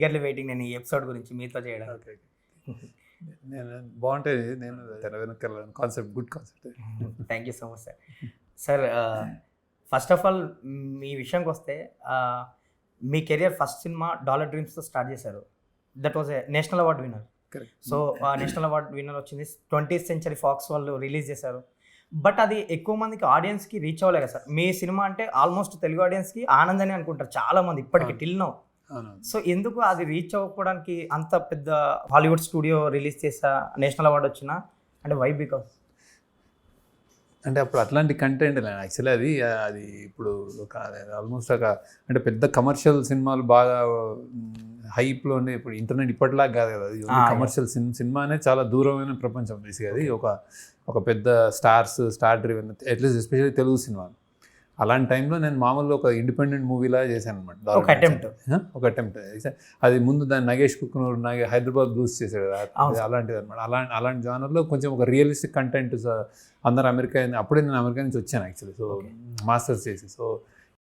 Yearly waiting నేను ఈ episode గురించి మీతో చేయడం. ఓకే. నేను బాగుంటుంది. నేను తెర వెనకాల concept good concept. Thank you so much sir. Sir first of all మీ విషయానికి వస్తే మీ కెరియర్ ఫస్ట్ సినిమా డాలర్ డ్రీమ్స్తో స్టార్ట్ చేశారు. That was a national award winner. Correct. So national award winner వచ్చింది 20th సెంచరీ ఫాక్స్ వాళ్ళు release చేశారు. But అది ఎక్కువ మందికి ఆడియన్స్కి రీచ్ అవ్వలేదు కదా సార్. మీ సినిమా అంటే ఆల్మోస్ట్ తెలుగు ఆడియన్స్కి ఆనందని అనుకుంటారు చాలా మంది ఇప్పటికీ టిల్ నౌ. సో ఎందుకు అది రీచ్ అవ్వడానికి అంత పెద్ద హాలీవుడ్ స్టూడియో రిలీజ్ చేసా నేషనల్ అవార్డు వచ్చినా అంటే వై? బికాస్ అంటే అప్పుడు అట్లాంటి కంటెంట్ యాక్చువల్లీ అది ఇప్పుడు ఒక ఆల్మోస్ట్ ఒక అంటే పెద్ద కమర్షియల్ సినిమాలు బాగా హైప్లో ఉండే ఇప్పుడు ఇంటర్నెట్ ఇప్పటిలాగా కాదు కదా. అది కమర్షియల్ సినిమా అనేది చాలా దూరమైన ప్రపంచం బేసిక్గా. అది ఒక పెద్ద star driven at least especially Telugu cinema. అలాంటి టైంలో నేను మామూలుగా ఒక ఇండిపెండెంట్ మూవీలా చేశాను అనమాట. ఒక అటెంప్ట్ అది ముందు దాన్ని నగేష్ కుక్నూర్ హైదరాబాద్ బ్లూస్ చేశాడు కదా, అలాంటిది అనమాట. అలాంటి జానర్లో కొంచెం ఒక రియలిస్టిక్ కంటెంట్ అందరు అమెరికా. అప్పుడే నేను అమెరికా నుంచి వచ్చాను యాక్చువల్లీ. సో మాస్టర్స్ చేసి. సో